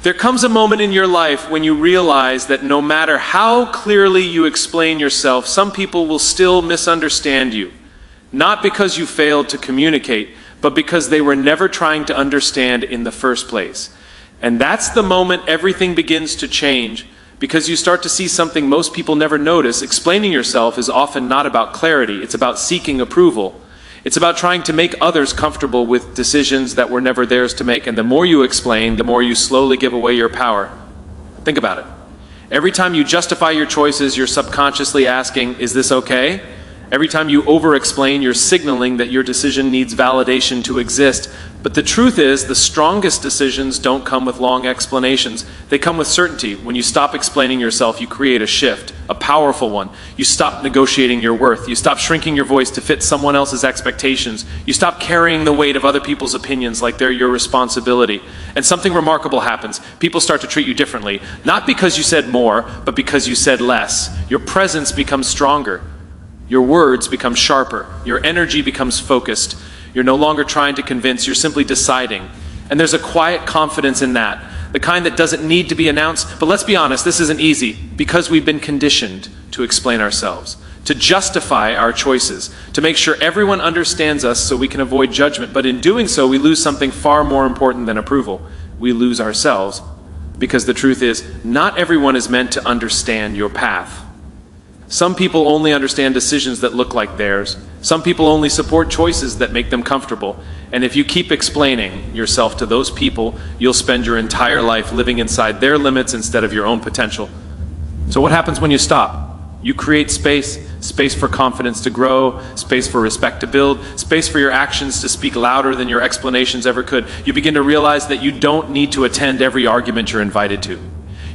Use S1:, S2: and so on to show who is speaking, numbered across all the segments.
S1: There comes a moment in your life when you realize that no matter how clearly you explain yourself, some people will still misunderstand you. Not because you failed to communicate, but because they were never trying to understand in the first place. And that's the moment everything begins to change, because you start to see something most people never notice. Explaining yourself is often not about clarity, it's about seeking approval. It's about trying to make others comfortable with decisions that were never theirs to make. And the more you explain, the more you slowly give away your power. Think about it. Every time you justify your choices, you're subconsciously asking, is this okay? Every time you over-explain, you're signaling that your decision needs validation to exist. But the truth is, the strongest decisions don't come with long explanations. They come with certainty. When you stop explaining yourself, you create a shift, a powerful one. You stop negotiating your worth. You stop shrinking your voice to fit someone else's expectations. You stop carrying the weight of other people's opinions like they're your responsibility. And something remarkable happens. People start to treat you differently, not because you said more, but because you said less. Your presence becomes stronger. Your words become sharper. Your energy becomes focused. You're no longer trying to convince, you're simply deciding. And there's a quiet confidence in that, the kind that doesn't need to be announced. But let's be honest, this isn't easy, because we've been conditioned to explain ourselves, to justify our choices, to make sure everyone understands us so we can avoid judgment. But in doing so, we lose something far more important than approval. We lose ourselves, because the truth is, not everyone is meant to understand your path. Some people only understand decisions that look like theirs. Some people only support choices that make them comfortable. And if you keep explaining yourself to those people, you'll spend your entire life living inside their limits instead of your own potential. So what happens when you stop? You create space for confidence to grow, space for respect to build, space for your actions to speak louder than your explanations ever could. You begin to realize that you don't need to attend every argument you're invited to.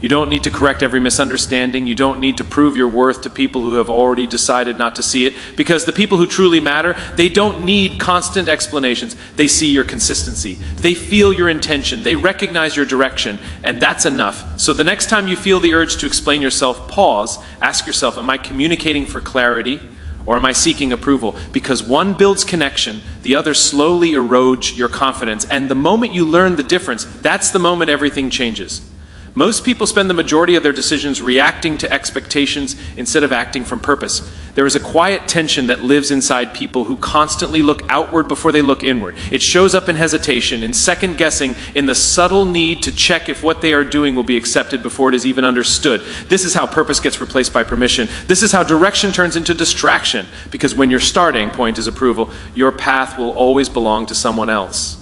S1: You don't need to correct every misunderstanding. You don't need to prove your worth to people who have already decided not to see it. Because the people who truly matter, they don't need constant explanations. They see your consistency. They feel your intention. They recognize your direction. And that's enough. So the next time you feel the urge to explain yourself, pause. Ask yourself, am I communicating for clarity? Or am I seeking approval? Because one builds connection, the other slowly erodes your confidence. And the moment you learn the difference, that's the moment everything changes. Most people spend the majority of their decisions reacting to expectations instead of acting from purpose. There is a quiet tension that lives inside people who constantly look outward before they look inward. It shows up in hesitation, in second guessing, in the subtle need to check if what they are doing will be accepted before it is even understood. This is how purpose gets replaced by permission. This is how direction turns into distraction. Because when your starting point is approval, your path will always belong to someone else.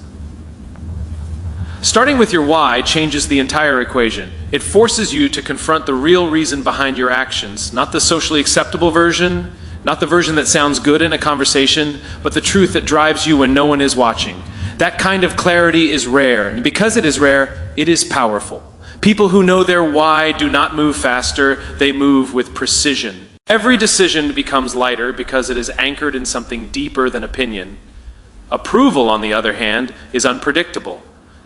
S1: Starting with your why changes the entire equation. It forces you to confront the real reason behind your actions, not the socially acceptable version, not the version that sounds good in a conversation, but the truth that drives you when no one is watching. That kind of clarity is rare, and because it is rare, it is powerful. People who know their why do not move faster, they move with precision. Every decision becomes lighter because it is anchored in something deeper than opinion. Approval, on the other hand, is unpredictable.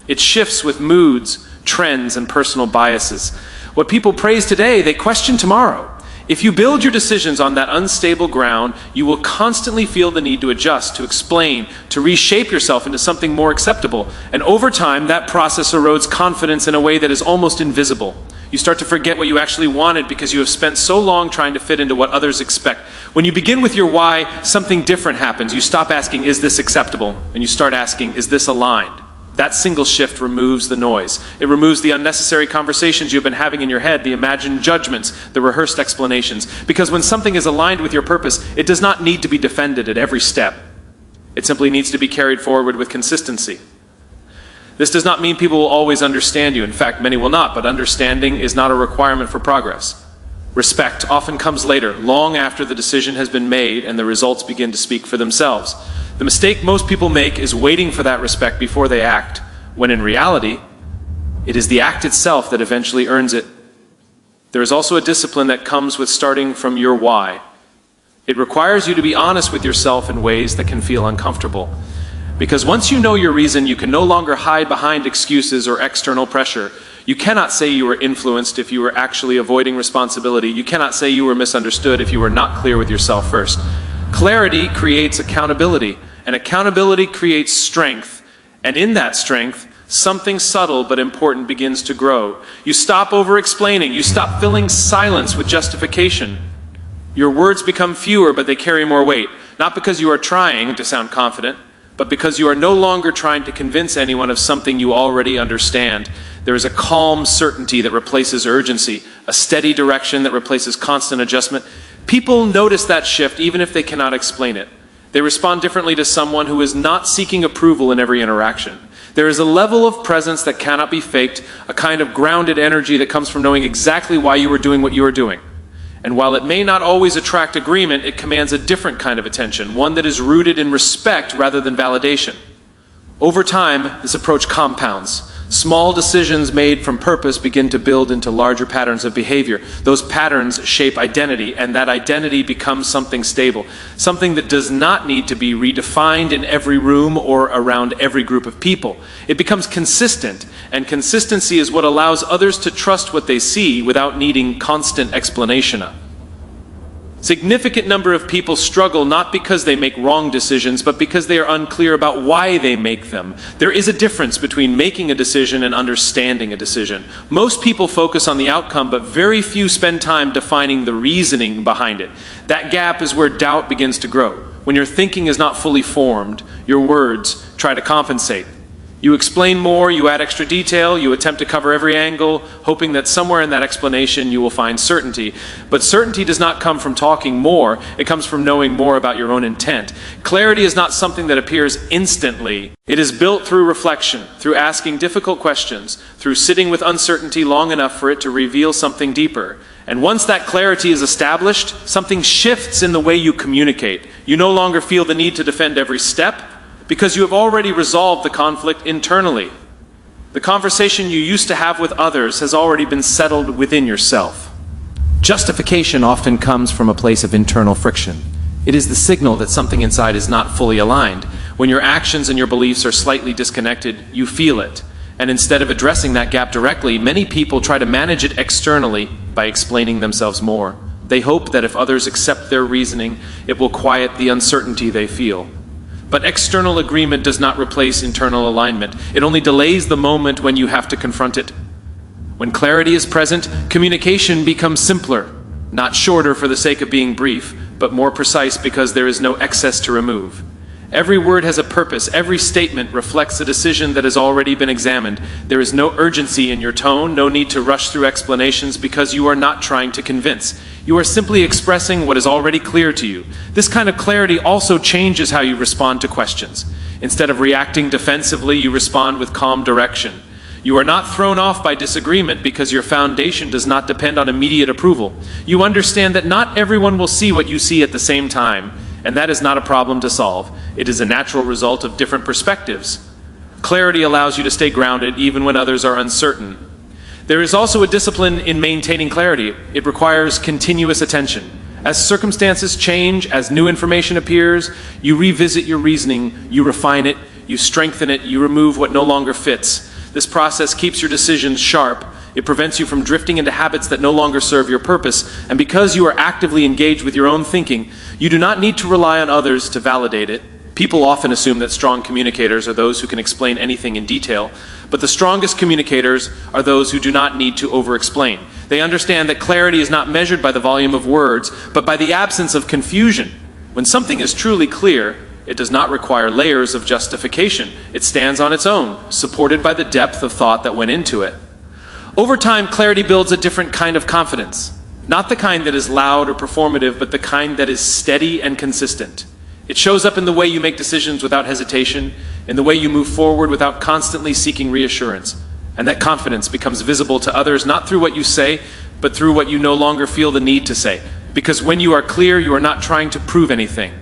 S1: It shifts with moods, trends, and personal biases. What people praise today, they question tomorrow. If you build your decisions on that unstable ground, you will constantly feel the need to adjust, to explain, to reshape yourself into something more acceptable. And over time, that process erodes confidence in a way that is almost invisible. You start to forget what you actually wanted because you have spent so long trying to fit into what others expect. When you begin with your why, something different happens. You stop asking, is this acceptable? And you start asking, is this aligned? That single shift removes the noise. It removes the unnecessary conversations you've been having in your head, the imagined judgments, the rehearsed explanations. Because when something is aligned with your purpose, it does not need to be defended at every step. It simply needs to be carried forward with consistency. This does not mean people will always understand you. In fact, many will not, but understanding is not a requirement for progress. Respect often comes later, long after the decision has been made and the results begin to speak for themselves. The mistake most people make is waiting for that respect before they act, when in reality, it is the act itself that eventually earns it. There is also a discipline that comes with starting from your why. It requires you to be honest with yourself in ways that can feel uncomfortable. Because once you know your reason, you can no longer hide behind excuses or external pressure. You cannot say you were influenced if you were actually avoiding responsibility. You cannot say you were misunderstood if you were not clear with yourself first. Clarity creates accountability, and accountability creates strength. And in that strength, something subtle but important begins to grow. You stop over-explaining. You stop filling silence with justification. Your words become fewer, but they carry more weight. Not because you are trying to sound confident, but because you are no longer trying to convince anyone of something you already understand. There is a calm certainty that replaces urgency, a steady direction that replaces constant adjustment. People notice that shift even if they cannot explain it. They respond differently to someone who is not seeking approval in every interaction. There is a level of presence that cannot be faked, a kind of grounded energy that comes from knowing exactly why you are doing what you are doing. And while it may not always attract agreement, it commands a different kind of attention, one that is rooted in respect rather than validation. Over time, this approach compounds. Small decisions made from purpose begin to build into larger patterns of behavior. Those patterns shape identity, and that identity becomes something stable, something that does not need to be redefined in every room or around every group of people. It becomes consistent, and consistency is what allows others to trust what they see without needing constant explanation. Significant number of people struggle not because they make wrong decisions, but because they are unclear about why they make them. There is a difference between making a decision and understanding a decision. Most people focus on the outcome, but very few spend time defining the reasoning behind it. That gap is where doubt begins to grow. When your thinking is not fully formed, your words try to compensate. You explain more, you add extra detail, you attempt to cover every angle, hoping that somewhere in that explanation you will find certainty. But certainty does not come from talking more, it comes from knowing more about your own intent. Clarity is not something that appears instantly. It is built through reflection, through asking difficult questions, through sitting with uncertainty long enough for it to reveal something deeper. And once that clarity is established, something shifts in the way you communicate. You no longer feel the need to defend every step, because you have already resolved the conflict internally. The conversation you used to have with others has already been settled within yourself. Justification often comes from a place of internal friction. It is the signal that something inside is not fully aligned. When your actions and your beliefs are slightly disconnected, you feel it. And instead of addressing that gap directly, many people try to manage it externally by explaining themselves more. They hope that if others accept their reasoning, it will quiet the uncertainty they feel. But external agreement does not replace internal alignment. It only delays the moment when you have to confront it. When clarity is present, communication becomes simpler, not shorter for the sake of being brief, but more precise because there is no excess to remove. Every word has a purpose. Every statement reflects a decision that has already been examined. There is no urgency in your tone, no need to rush through explanations because you are not trying to convince. You are simply expressing what is already clear to you. This kind of clarity also changes how you respond to questions. Instead of reacting defensively, you respond with calm direction. You are not thrown off by disagreement because your foundation does not depend on immediate approval. You understand that not everyone will see what you see at the same time, and that is not a problem to solve. It is a natural result of different perspectives. Clarity allows you to stay grounded even when others are uncertain. There is also a discipline in maintaining clarity. It requires continuous attention. As circumstances change, as new information appears, you revisit your reasoning, you refine it, you strengthen it, you remove what no longer fits. This process keeps your decisions sharp. It prevents you from drifting into habits that no longer serve your purpose. And because you are actively engaged with your own thinking, you do not need to rely on others to validate it. People often assume that strong communicators are those who can explain anything in detail, but the strongest communicators are those who do not need to over-explain. They understand that clarity is not measured by the volume of words, but by the absence of confusion. When something is truly clear, it does not require layers of justification. It stands on its own, supported by the depth of thought that went into it. Over time, clarity builds a different kind of confidence. Not the kind that is loud or performative, but the kind that is steady and consistent. It shows up in the way you make decisions without hesitation, in the way you move forward without constantly seeking reassurance. And that confidence becomes visible to others not through what you say, but through what you no longer feel the need to say. Because when you are clear, you are not trying to prove anything.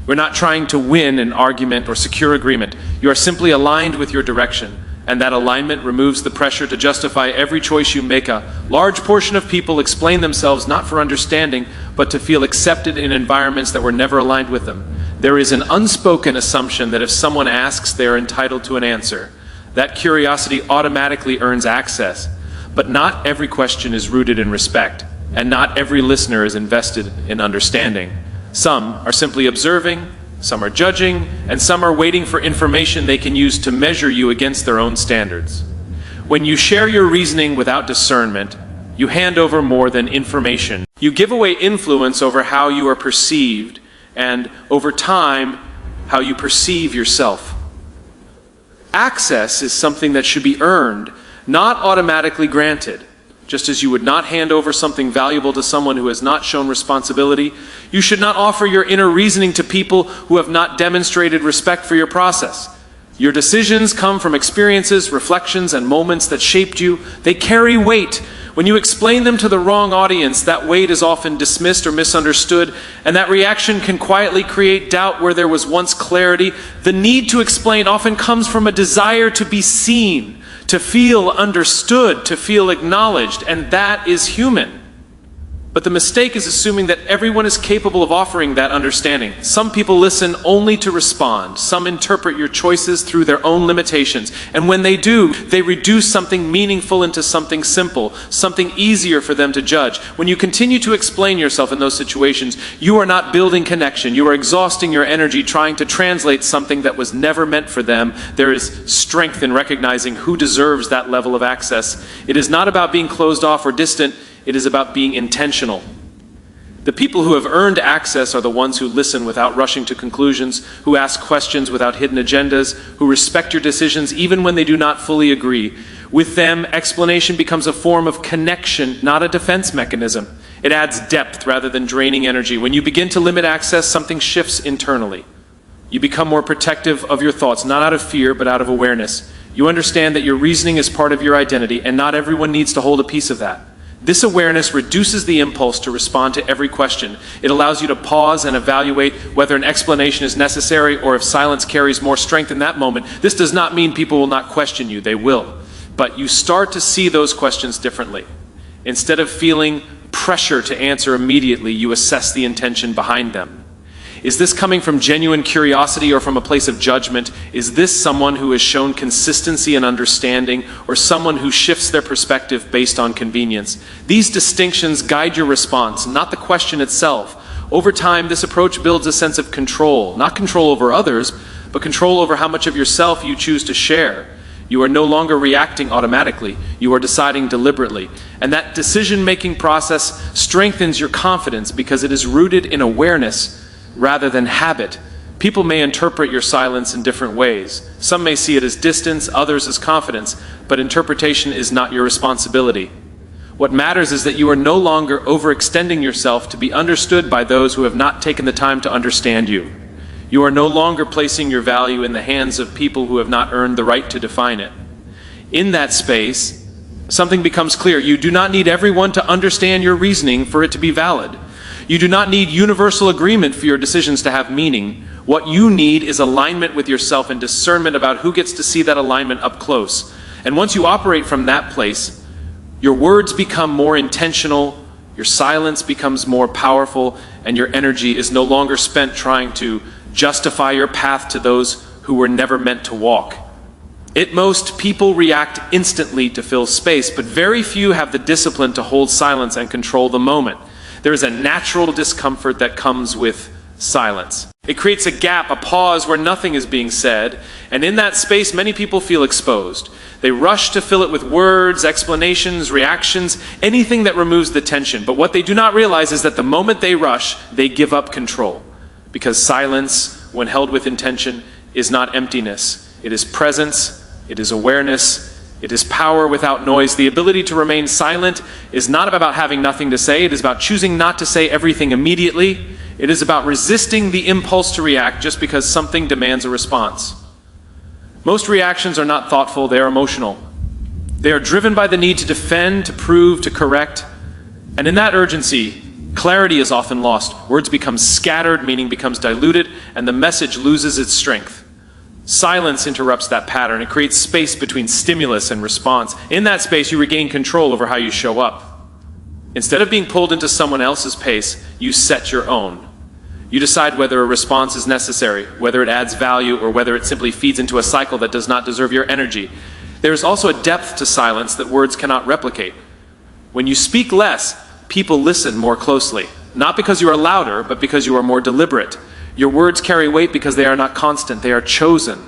S1: You're not trying to win an argument or secure agreement. You are simply aligned with your direction. And that alignment removes the pressure to justify every choice you make. A large portion of people explain themselves not for understanding, but to feel accepted in environments that were never aligned with them. There is an unspoken assumption that if someone asks, they are entitled to an answer. That curiosity automatically earns access. But not every question is rooted in respect, and not every listener is invested in understanding. Some are simply observing, some are judging, and some are waiting for information they can use to measure you against their own standards. When you share your reasoning without discernment, you hand over more than information. You give away influence over how you are perceived, and over time, how you perceive yourself. Access is something that should be earned, not automatically granted. Just as you would not hand over something valuable to someone who has not shown responsibility, you should not offer your inner reasoning to people who have not demonstrated respect for your process. Your decisions come from experiences, reflections, and moments that shaped you. They carry weight. When you explain them to the wrong audience, that weight is often dismissed or misunderstood, and that reaction can quietly create doubt where there was once clarity. The need to explain often comes from a desire to be seen, to feel understood, to feel acknowledged, and that is human. But the mistake is assuming that everyone is capable of offering that understanding. Some people listen only to respond. Some interpret your choices through their own limitations. And when they do, they reduce something meaningful into something simple, something easier for them to judge. When you continue to explain yourself in those situations, you are not building connection. You are exhausting your energy trying to translate something that was never meant for them. There is strength in recognizing who deserves that level of access. It is not about being closed off or distant. It is about being intentional. The people who have earned access are the ones who listen without rushing to conclusions, who ask questions without hidden agendas, who respect your decisions even when they do not fully agree. With them, explanation becomes a form of connection, not a defense mechanism. It adds depth rather than draining energy. When you begin to limit access, something shifts internally. You become more protective of your thoughts, not out of fear, but out of awareness. You understand that your reasoning is part of your identity, and not everyone needs to hold a piece of that. This awareness reduces the impulse to respond to every question. It allows you to pause and evaluate whether an explanation is necessary or if silence carries more strength in that moment. This does not mean people will not question you. They will. But you start to see those questions differently. Instead of feeling pressure to answer immediately, you assess the intention behind them. Is this coming from genuine curiosity or from a place of judgment? Is this someone who has shown consistency and understanding, or someone who shifts their perspective based on convenience? These distinctions guide your response, not the question itself. Over time, this approach builds a sense of control, not control over others, but control over how much of yourself you choose to share. You are no longer reacting automatically. You are deciding deliberately. And that decision-making process strengthens your confidence because it is rooted in awareness rather than habit. People may interpret your silence in different ways. Some may see it as distance, others as confidence, but interpretation is not your responsibility. What matters is that you are no longer overextending yourself to be understood by those who have not taken the time to understand you. You are no longer placing your value in the hands of people who have not earned the right to define it. In that space, something becomes clear. You do not need everyone to understand your reasoning for it to be valid. You do not need universal agreement for your decisions to have meaning. What you need is alignment with yourself and discernment about who gets to see that alignment up close. And once you operate from that place, your words become more intentional, your silence becomes more powerful, and your energy is no longer spent trying to justify your path to those who were never meant to walk. At most, people react instantly to fill space, but very few have the discipline to hold silence and control the moment. There is a natural discomfort that comes with silence. It creates a gap, a pause where nothing is being said, and in that space many people feel exposed. They rush to fill it with words, explanations, reactions, anything that removes the tension. But what they do not realize is that the moment they rush, they give up control. Because silence, when held with intention, is not emptiness. It is presence, it is awareness, it is power without noise. The ability to remain silent is not about having nothing to say. It is about choosing not to say everything immediately. It is about resisting the impulse to react just because something demands a response. Most reactions are not thoughtful, they are emotional. They are driven by the need to defend, to prove, to correct. And in that urgency, clarity is often lost. Words become scattered, meaning becomes diluted, and the message loses its strength. Silence interrupts that pattern. It creates space between stimulus and response. In that space, you regain control over how you show up. Instead of being pulled into someone else's pace, you set your own. You decide whether a response is necessary, whether it adds value, or whether it simply feeds into a cycle that does not deserve your energy. There is also a depth to silence that words cannot replicate. When you speak less, people listen more closely. Not because you are louder, but because you are more deliberate. Your words carry weight because they are not constant, they are chosen.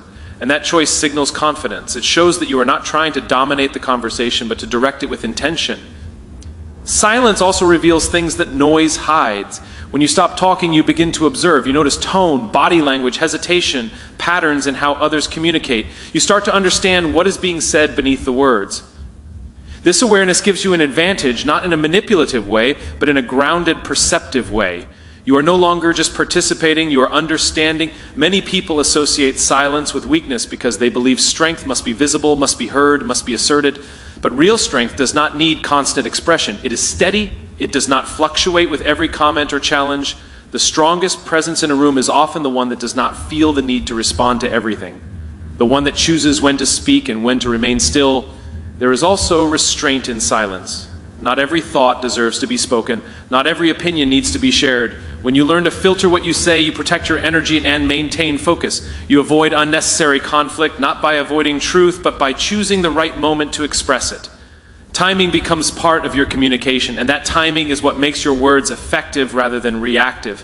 S1: And that choice signals confidence. It shows that you are not trying to dominate the conversation, but to direct it with intention. Silence also reveals things that noise hides. When you stop talking, you begin to observe. You notice tone, body language, hesitation, patterns in how others communicate. You start to understand what is being said beneath the words. This awareness gives you an advantage, not in a manipulative way, but in a grounded, perceptive way. You are no longer just participating, you are understanding. Many people associate silence with weakness because they believe strength must be visible, must be heard, must be asserted. But real strength does not need constant expression. It is steady, it does not fluctuate with every comment or challenge. The strongest presence in a room is often the one that does not feel the need to respond to everything. The one that chooses when to speak and when to remain still. There is also restraint in silence. Not every thought deserves to be spoken. Not every opinion needs to be shared. When you learn to filter what you say, you protect your energy and maintain focus. You avoid unnecessary conflict, not by avoiding truth, but by choosing the right moment to express it. Timing becomes part of your communication, and that timing is what makes your words effective rather than reactive.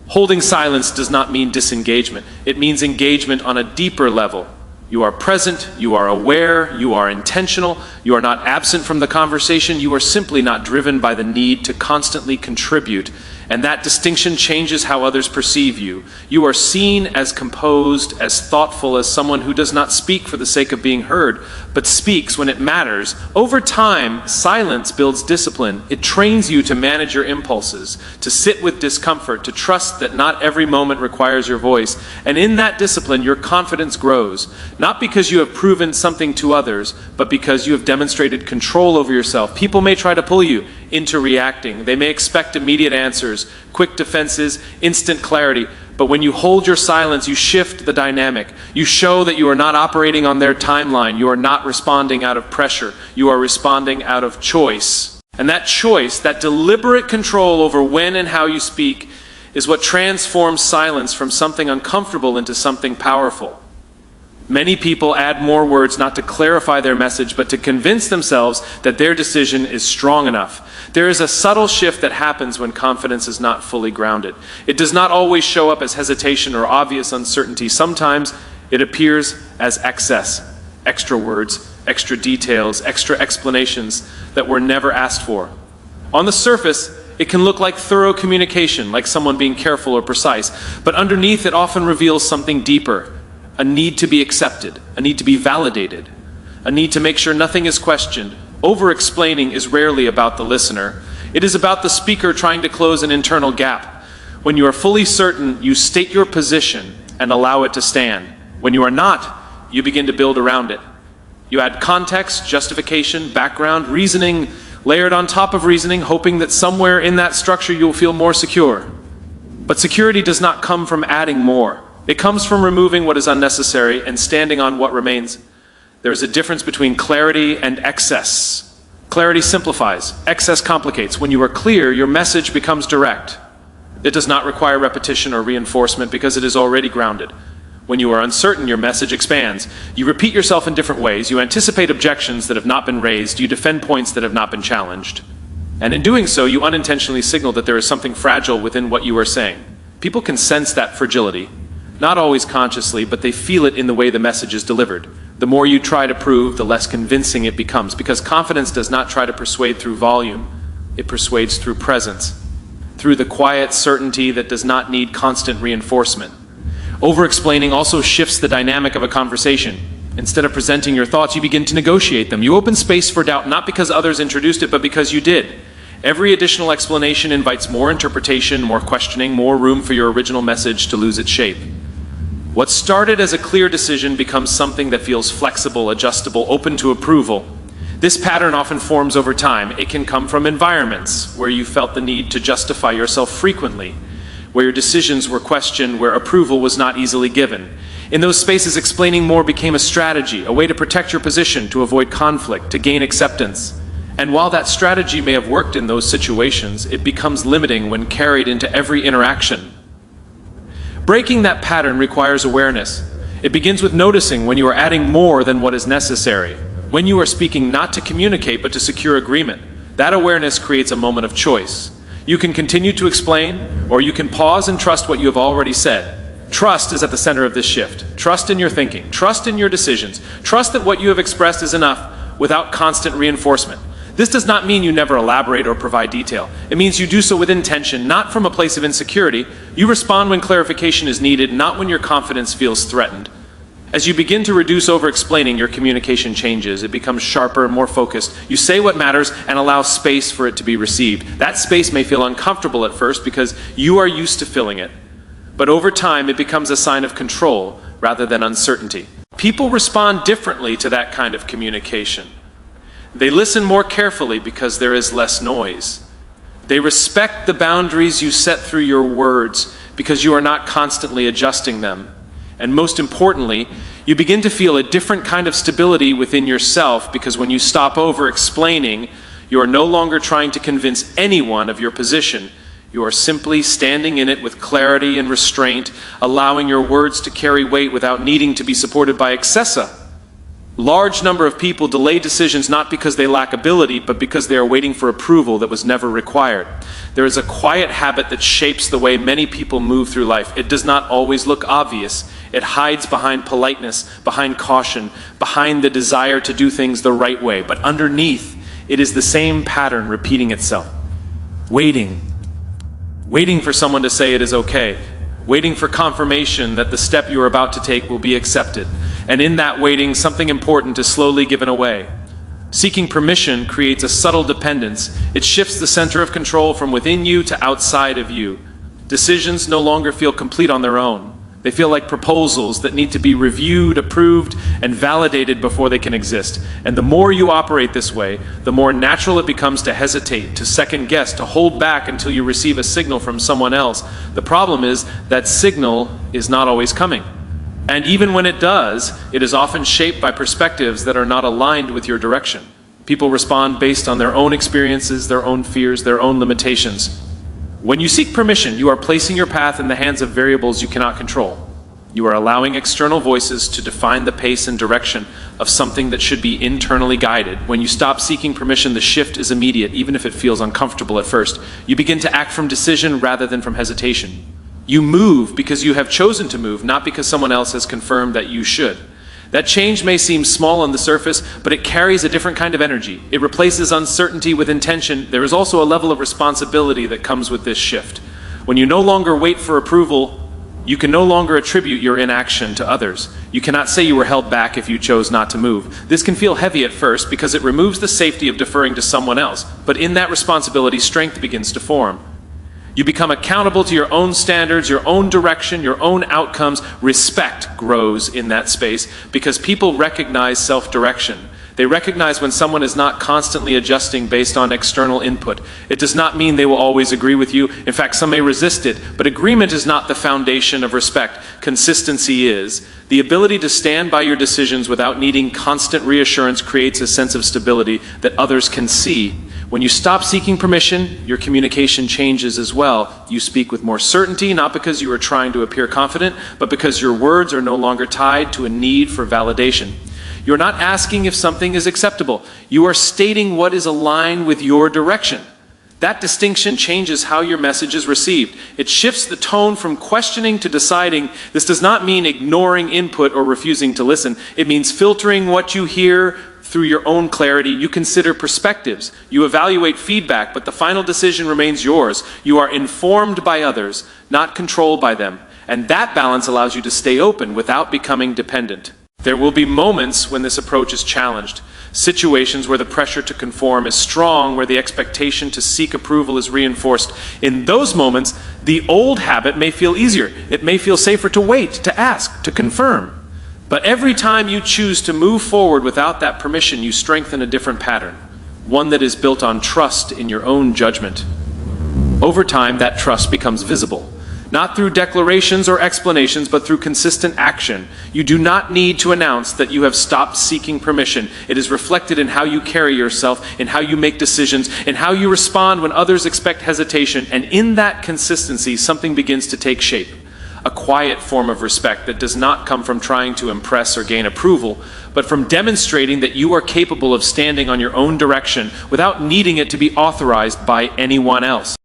S1: Holding silence does not mean disengagement. It means engagement on a deeper level. You are present, you are aware, you are intentional, you are not absent from the conversation, you are simply not driven by the need to constantly contribute. And that distinction changes how others perceive you. You are seen as composed, as thoughtful, as someone who does not speak for the sake of being heard, but speaks when it matters. Over time, silence builds discipline. It trains you to manage your impulses, to sit with discomfort, to trust that not every moment requires your voice. And in that discipline, your confidence grows, not because you have proven something to others, but because you have demonstrated control over yourself. People may try to pull you into reacting. They may expect immediate answers, quick defenses, instant clarity. But when you hold your silence, you shift the dynamic. You show that you are not operating on their timeline. You are not responding out of pressure. You are responding out of choice. And that choice, that deliberate control over when and how you speak, is what transforms silence from something uncomfortable into something powerful. Many people add more words not to clarify their message, but to convince themselves that their decision is strong enough. There is a subtle shift that happens when confidence is not fully grounded. It does not always show up as hesitation or obvious uncertainty. Sometimes it appears as excess, extra words, extra details, extra explanations that were never asked for. On the surface, it can look like thorough communication, like someone being careful or precise, but underneath it often reveals something deeper. A need to be accepted, a need to be validated, a need to make sure nothing is questioned. Over-explaining is rarely about the listener. It is about the speaker trying to close an internal gap. When you are fully certain, you state your position and allow it to stand. When you are not, you begin to build around it. You add context, justification, background, reasoning, layered on top of reasoning, hoping that somewhere in that structure you will feel more secure. But security does not come from adding more. It comes from removing what is unnecessary and standing on what remains. There is a difference between clarity and excess. Clarity simplifies, excess complicates. When you are clear, your message becomes direct. It does not require repetition or reinforcement because it is already grounded. When you are uncertain, your message expands. You repeat yourself in different ways. You anticipate objections that have not been raised. You defend points that have not been challenged. And in doing so, you unintentionally signal that there is something fragile within what you are saying. People can sense that fragility. Not always consciously, but they feel it in the way the message is delivered. The more you try to prove, the less convincing it becomes, because confidence does not try to persuade through volume. It persuades through presence, through the quiet certainty that does not need constant reinforcement. Over-explaining also shifts the dynamic of a conversation. Instead of presenting your thoughts, you begin to negotiate them. You open space for doubt, not because others introduced it, but because you did. Every additional explanation invites more interpretation, more questioning, more room for your original message to lose its shape. What started as a clear decision becomes something that feels flexible, adjustable, open to approval. This pattern often forms over time. It can come from environments where you felt the need to justify yourself frequently, where your decisions were questioned, where approval was not easily given. In those spaces, explaining more became a strategy, a way to protect your position, to avoid conflict, to gain acceptance. And while that strategy may have worked in those situations, it becomes limiting when carried into every interaction. Breaking that pattern requires awareness. It begins with noticing when you are adding more than what is necessary, when you are speaking not to communicate but to secure agreement. That awareness creates a moment of choice. You can continue to explain, or you can pause and trust what you have already said. Trust is at the center of this shift. Trust in your thinking. Trust in your decisions. Trust that what you have expressed is enough without constant reinforcement. This does not mean you never elaborate or provide detail. It means you do so with intention, not from a place of insecurity. You respond when clarification is needed, not when your confidence feels threatened. As you begin to reduce over-explaining, your communication changes. It becomes sharper, more focused. You say what matters and allow space for it to be received. That space may feel uncomfortable at first because you are used to filling it. But over time, it becomes a sign of control rather than uncertainty. People respond differently to that kind of communication. They listen more carefully because there is less noise. They respect the boundaries you set through your words because you are not constantly adjusting them. And most importantly, you begin to feel a different kind of stability within yourself because when you stop over-explaining, you are no longer trying to convince anyone of your position. You are simply standing in it with clarity and restraint, allowing your words to carry weight without needing to be supported by excessa. Large number of people delay decisions not because they lack ability, but because they are waiting for approval that was never required. There is a quiet habit that shapes the way many people move through life. It does not always look obvious. It hides behind politeness, behind caution, behind the desire to do things the right way. But underneath, it is the same pattern repeating itself. Waiting. Waiting for someone to say it is okay. Waiting for confirmation that the step you are about to take will be accepted. And in that waiting, something important is slowly given away. Seeking permission creates a subtle dependence. It shifts the center of control from within you to outside of you. Decisions no longer feel complete on their own. They feel like proposals that need to be reviewed, approved, and validated before they can exist. And the more you operate this way, the more natural it becomes to hesitate, to second guess, to hold back until you receive a signal from someone else. The problem is that signal is not always coming. And even when it does, it is often shaped by perspectives that are not aligned with your direction. People respond based on their own experiences, their own fears, their own limitations. When you seek permission, you are placing your path in the hands of variables you cannot control. You are allowing external voices to define the pace and direction of something that should be internally guided. When you stop seeking permission, the shift is immediate, even if it feels uncomfortable at first. You begin to act from decision rather than from hesitation. You move because you have chosen to move, not because someone else has confirmed that you should. That change may seem small on the surface, but it carries a different kind of energy. It replaces uncertainty with intention. There is also a level of responsibility that comes with this shift. When you no longer wait for approval, you can no longer attribute your inaction to others. You cannot say you were held back if you chose not to move. This can feel heavy at first because it removes the safety of deferring to someone else. But in that responsibility, strength begins to form. You become accountable to your own standards, your own direction, your own outcomes. Respect grows in that space because people recognize self-direction. They recognize when someone is not constantly adjusting based on external input. It does not mean they will always agree with you. In fact, some may resist it, but agreement is not the foundation of respect. Consistency is. The ability to stand by your decisions without needing constant reassurance creates a sense of stability that others can see. When you stop seeking permission, your communication changes as well. You speak with more certainty, not because you are trying to appear confident, but because your words are no longer tied to a need for validation. You're not asking if something is acceptable. You are stating what is aligned with your direction. That distinction changes how your message is received. It shifts the tone from questioning to deciding. This does not mean ignoring input or refusing to listen. It means filtering what you hear through your own clarity. You consider perspectives. You evaluate feedback, but the final decision remains yours. You are informed by others, not controlled by them. And that balance allows you to stay open without becoming dependent. There will be moments when this approach is challenged. Situations where the pressure to conform is strong, where the expectation to seek approval is reinforced. In those moments, the old habit may feel easier. It may feel safer to wait, to ask, to confirm. But every time you choose to move forward without that permission, you strengthen a different pattern, one that is built on trust in your own judgment. Over time, that trust becomes visible. Not through declarations or explanations, but through consistent action. You do not need to announce that you have stopped seeking permission. It is reflected in how you carry yourself, in how you make decisions, in how you respond when others expect hesitation. And in that consistency, something begins to take shape. A quiet form of respect that does not come from trying to impress or gain approval, but from demonstrating that you are capable of standing on your own direction without needing it to be authorized by anyone else.